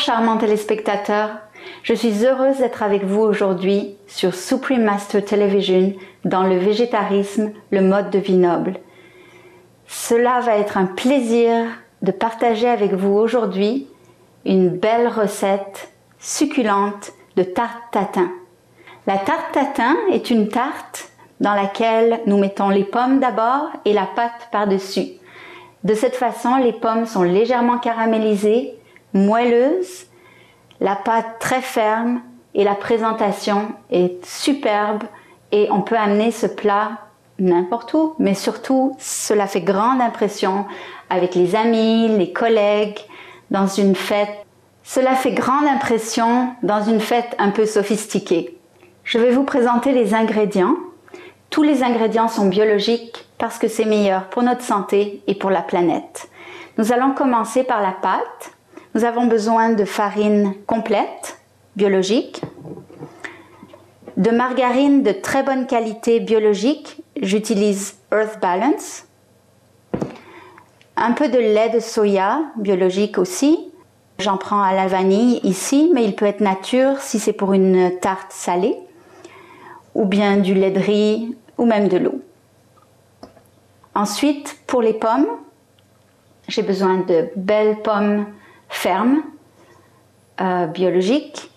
charmants téléspectateurs, je suis heureuse d'être avec vous aujourd'hui sur Supreme Master Television dans le végétarisme, le mode de vie noble. Cela va être un plaisir de partager avec vous aujourd'hui une belle recette succulente de tarte tatin. La tarte tatin est une tarte dans laquelle nous mettons les pommes d'abord et la pâte par-dessus. De cette façon, les pommes sont légèrement caramélisées, moelleuses, la pâte très ferme et la présentation est superbe et on peut amener ce plat n'importe où, mais surtout cela fait grande impression avec les amis, les collègues, dans une fête. Cela fait grande impression dans une fête un peu sophistiquée. Je vais vous présenter les ingrédients. Tous les ingrédients sont biologiques parce que c'est meilleur pour notre santé et pour la planète. Nous allons commencer par la pâte. Nous avons besoin de farine complète, biologique, de margarine de très bonne qualité biologique, j'utilise Earth Balance, un peu de lait de soya biologique aussi, j'en prends à la vanille ici, mais il peut être nature si c'est pour une tarte salée, ou bien du lait de riz, ou même de l'eau. Ensuite, pour les pommes, j'ai besoin de belles pommes fermes, biologiques,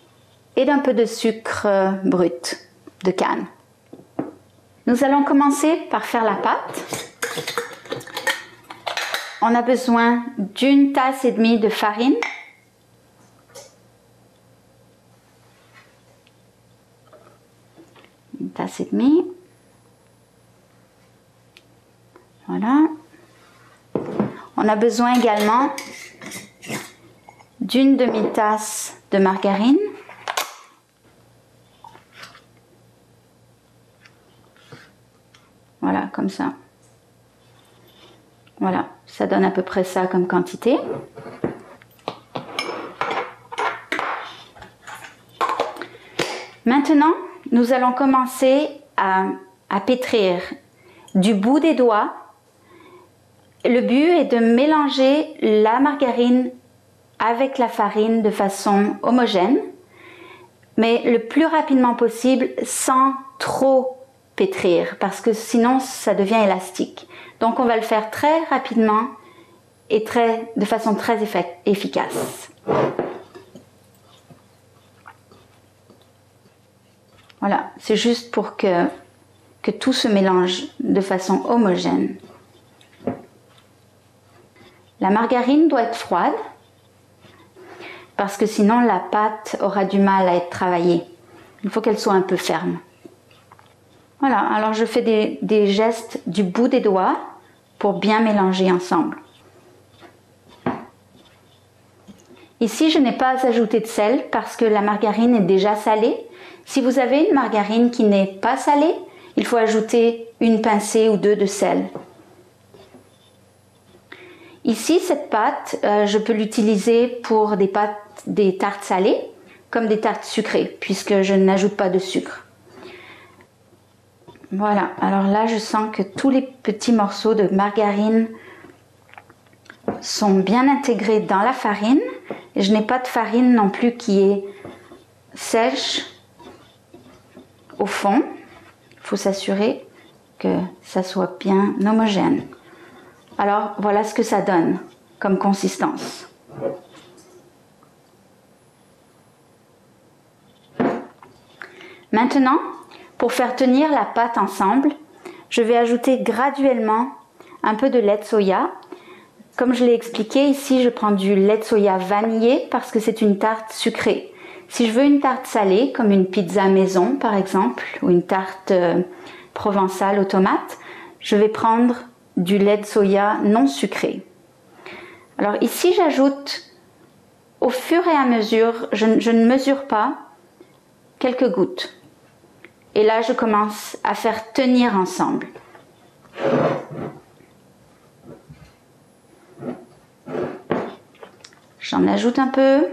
et d'un peu de sucre brut de canne. Nous allons commencer par faire la pâte. On a besoin d'une tasse et demie de farine, une tasse et demie. Voilà. On a besoin également d'une demi-tasse de margarine. Voilà, comme ça. Voilà, ça donne à peu près ça comme quantité. Maintenant, nous allons commencer à pétrir du bout des doigts. Le but est de mélanger la margarine avec la farine de façon homogène, mais le plus rapidement possible sans trop pétrir, parce que sinon ça devient élastique. Donc on va le faire très rapidement et de façon très efficace. Voilà, c'est juste pour que tout se mélange de façon homogène. La margarine doit être froide, parce que sinon la pâte aura du mal à être travaillée. Il faut qu'elle soit un peu ferme. Voilà, alors je fais des gestes du bout des doigts pour bien mélanger ensemble. Ici, je n'ai pas ajouté de sel parce que la margarine est déjà salée. Si vous avez une margarine qui n'est pas salée, il faut ajouter une pincée ou deux de sel. Ici, cette pâte, je peux l'utiliser pour des tartes salées comme des tartes sucrées, puisque je n'ajoute pas de sucre. Voilà, alors là, je sens que tous les petits morceaux de margarine sont bien intégrés dans la farine. Et je n'ai pas de farine non plus qui est sèche au fond. Il faut s'assurer que ça soit bien homogène. Alors, voilà ce que ça donne comme consistance. Maintenant, pour faire tenir la pâte ensemble, je vais ajouter graduellement un peu de lait de soya. Comme je l'ai expliqué, ici je prends du lait de soya vanillé parce que c'est une tarte sucrée. Si je veux une tarte salée, comme une pizza maison par exemple, ou une tarte provençale aux tomates, je vais prendre du lait de soya non sucré. Alors ici j'ajoute au fur et à mesure, je ne mesure pas, quelques gouttes. Et là, je commence à faire tenir ensemble. J'en ajoute un peu.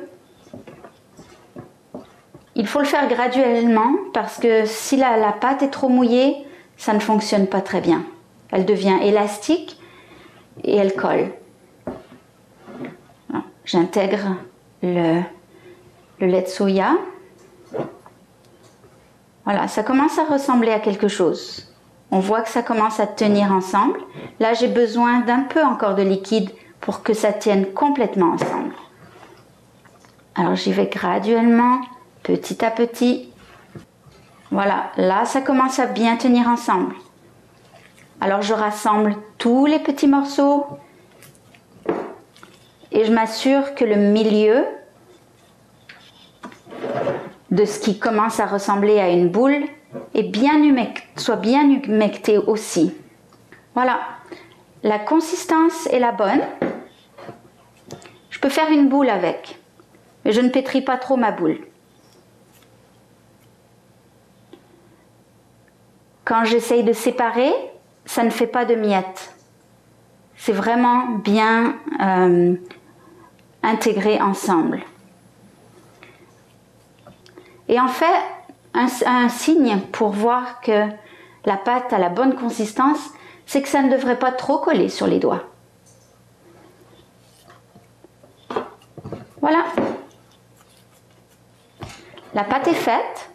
Il faut le faire graduellement parce que si la pâte est trop mouillée, ça ne fonctionne pas très bien. Elle devient élastique et elle colle. J'intègre le lait de soya. Voilà, ça commence à ressembler à quelque chose. On voit que ça commence à tenir ensemble. Là, j'ai besoin d'un peu encore de liquide pour que ça tienne complètement ensemble. Alors, j'y vais graduellement, petit à petit. Voilà, là, ça commence à bien tenir ensemble. Alors, je rassemble tous les petits morceaux et je m'assure que le milieu de ce qui commence à ressembler à une boule soit bien humecté aussi. Voilà, la consistance est la bonne. Je peux faire une boule avec, mais je ne pétris pas trop ma boule. Quand j'essaye de séparer, ça ne fait pas de miettes. C'est vraiment bien intégré ensemble. Et en fait, un signe pour voir que la pâte a la bonne consistance, c'est que ça ne devrait pas trop coller sur les doigts. Voilà. La pâte est faite.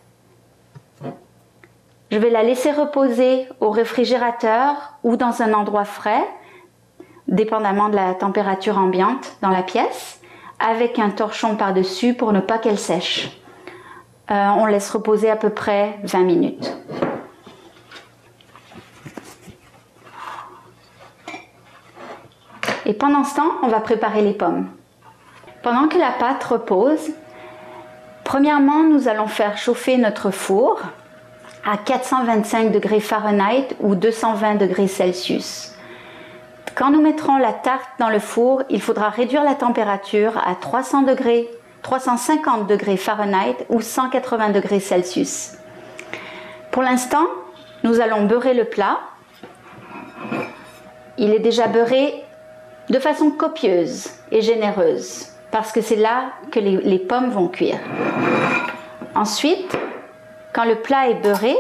Je vais la laisser reposer au réfrigérateur ou dans un endroit frais, dépendamment de la température ambiante dans la pièce, avec un torchon par-dessus pour ne pas qu'elle sèche. On laisse reposer à peu près 20 minutes. Et pendant ce temps, on va préparer les pommes. Pendant que la pâte repose, premièrement, nous allons faire chauffer notre four à 425 degrés Fahrenheit ou 220 degrés Celsius. Quand nous mettrons la tarte dans le four, il faudra réduire la température à 350 degrés Fahrenheit ou 180 degrés Celsius. Pour l'instant, nous allons beurrer le plat. Il est déjà beurré de façon copieuse et généreuse parce que c'est là que les pommes vont cuire. Ensuite, quand le plat est beurré,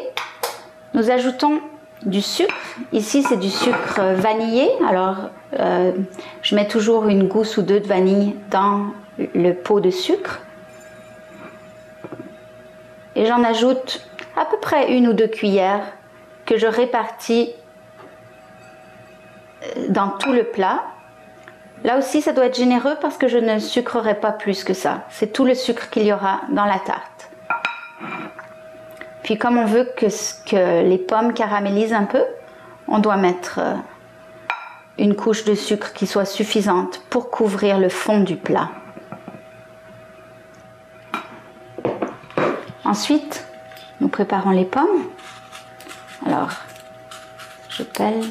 nous ajoutons du sucre. Ici, c'est du sucre vanillé. Alors, je mets toujours une gousse ou deux de vanille dans le pot de sucre. Et j'en ajoute à peu près 1 ou 2 cuillères que je répartis dans tout le plat. Là aussi, ça doit être généreux parce que je ne sucrerai pas plus que ça. C'est tout le sucre qu'il y aura dans la tarte. Puis comme on veut que les pommes caramélisent un peu, on doit mettre une couche de sucre qui soit suffisante pour couvrir le fond du plat. Ensuite, nous préparons les pommes. Alors, je pèle.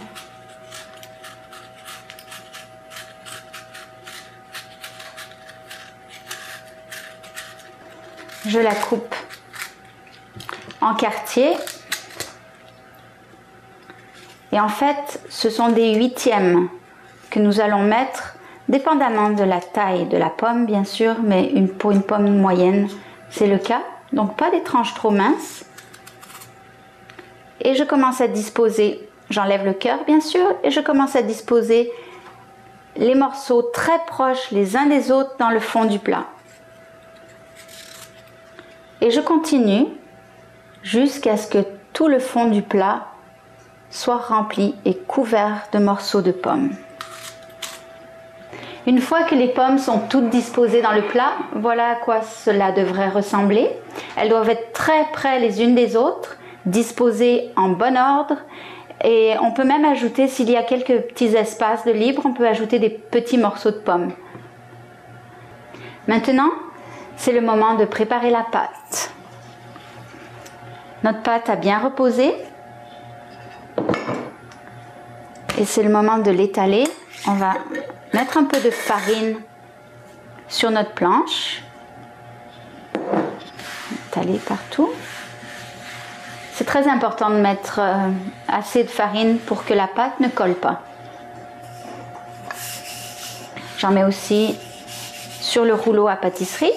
Je la coupe en quartiers. Et en fait, ce sont des huitièmes que nous allons mettre, dépendamment de la taille de la pomme, bien sûr, mais pour une pomme moyenne, c'est le cas. Donc, pas des tranches trop minces. Et je commence à disposer, j'enlève le cœur, bien sûr, et je commence à disposer les morceaux très proches les uns des autres dans le fond du plat. Et je continue jusqu'à ce que tout le fond du plat soit rempli et couvert de morceaux de pommes. Une fois que les pommes sont toutes disposées dans le plat, voilà à quoi cela devrait ressembler. Elles doivent être très près les unes des autres, disposées en bon ordre. Et on peut même ajouter, s'il y a quelques petits espaces de libre, on peut ajouter des petits morceaux de pommes. Maintenant, c'est le moment de préparer la pâte. Notre pâte a bien reposé. Et c'est le moment de l'étaler. On va mettre un peu de farine sur notre planche. Étaler partout. C'est très important de mettre assez de farine pour que la pâte ne colle pas. J'en mets aussi sur le rouleau à pâtisserie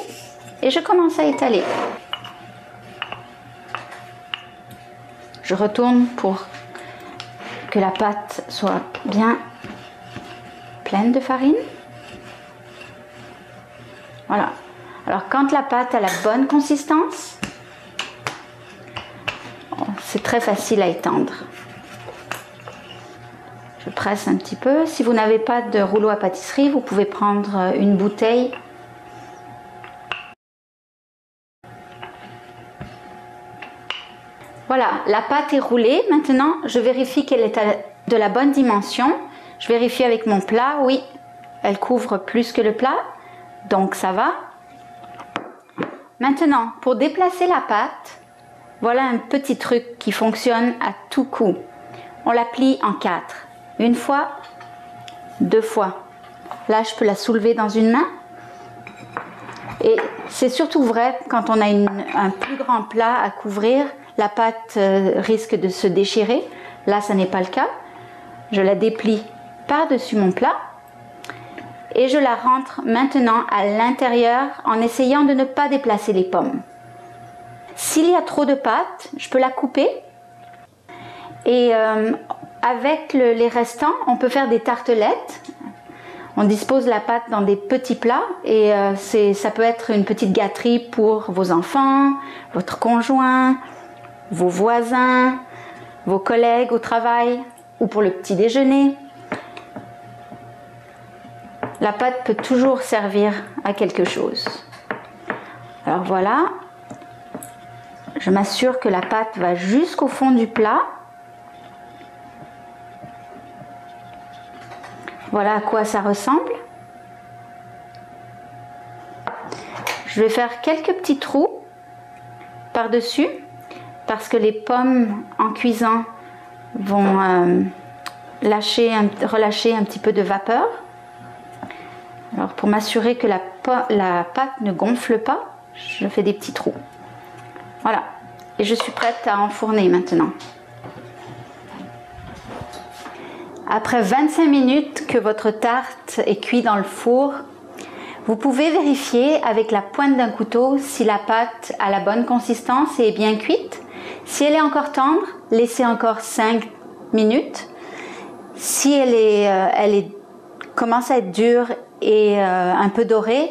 et je commence à étaler. Je retourne pour que la pâte soit bien pleine de farine. Voilà. Alors quand la pâte a la bonne consistance, c'est très facile à étendre. Je presse un petit peu. Si vous n'avez pas de rouleau à pâtisserie, vous pouvez prendre une bouteille. Voilà, la pâte est roulée. Maintenant, je vérifie qu'elle est de la bonne dimension. Je vérifie avec mon plat. Oui, elle couvre plus que le plat, donc ça va. Maintenant, pour déplacer la pâte, voilà un petit truc qui fonctionne à tout coup. On la plie en 4. Une fois, 2 fois. Là, je peux la soulever dans une main. Et c'est surtout vrai quand on a un plus grand plat à couvrir, la pâte risque de se déchirer. Là, ça n'est pas le cas. Je la déplie par-dessus mon plat et je la rentre maintenant à l'intérieur en essayant de ne pas déplacer les pommes. S'il y a trop de pâte, je peux la couper et avec les restants, on peut faire des tartelettes. On dispose la pâte dans des petits plats et ça peut être une petite gâterie pour vos enfants, votre conjoint, vos voisins, vos collègues au travail ou pour le petit déjeuner. La pâte peut toujours servir à quelque chose. Alors voilà, je m'assure que la pâte va jusqu'au fond du plat. Voilà à quoi ça ressemble. Je vais faire quelques petits trous par-dessus parce que les pommes en cuisant vont relâcher un petit peu de vapeur. Alors pour m'assurer que la pâte ne gonfle pas, je fais des petits trous. Voilà, et je suis prête à enfourner maintenant. Après 25 minutes que votre tarte est cuite dans le four, vous pouvez vérifier avec la pointe d'un couteau si la pâte a la bonne consistance et est bien cuite. Si elle est encore tendre, laissez encore 5 minutes. Si elle commence à être dure et un peu dorée,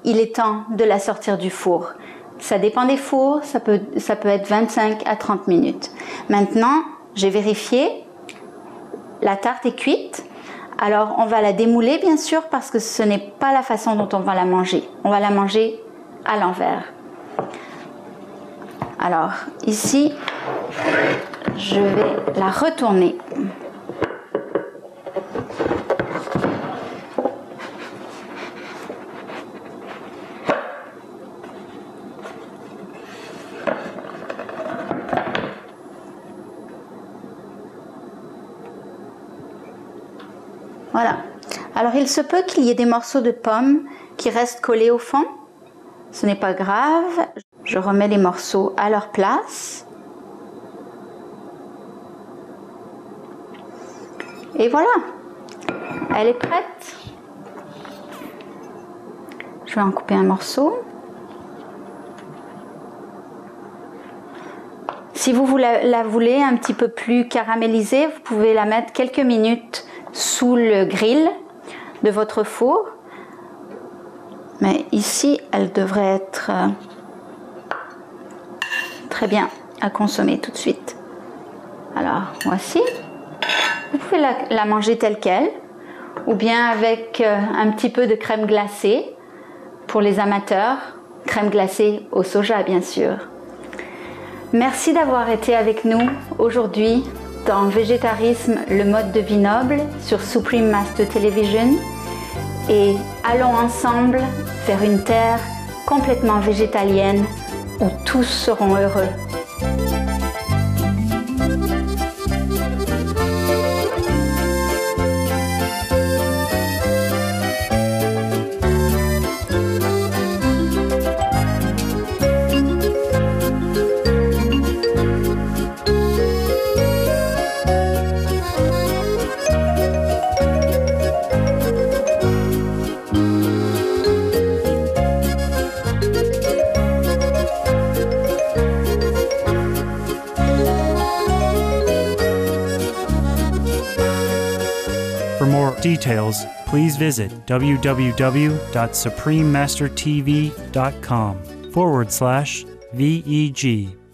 il est temps de la sortir du four. Ça dépend des fours, ça peut être 25 à 30 minutes. Maintenant, j'ai vérifié. La tarte est cuite, alors on va la démouler bien sûr parce que ce n'est pas la façon dont on va la manger. On va la manger à l'envers. Alors ici, je vais la retourner. Voilà. Alors il se peut qu'il y ait des morceaux de pommes qui restent collés au fond. Ce n'est pas grave. Je remets les morceaux à leur place. Et voilà. Elle est prête. Je vais en couper un morceau. Si vous la voulez un petit peu plus caramélisée, vous pouvez la mettre quelques minutes sous le grill de votre four. Mais ici, elle devrait être très bien à consommer tout de suite. Alors, voici. Vous pouvez la manger telle qu'elle, ou bien avec un petit peu de crème glacée pour les amateurs. Crème glacée au soja, bien sûr. Merci d'avoir été avec nous aujourd'hui dans Végétarisme, le mode de vie noble sur Supreme Master Television, et allons ensemble vers une terre complètement végétalienne où tous seront heureux. For more details, please visit www.suprememastertv.com/VEG.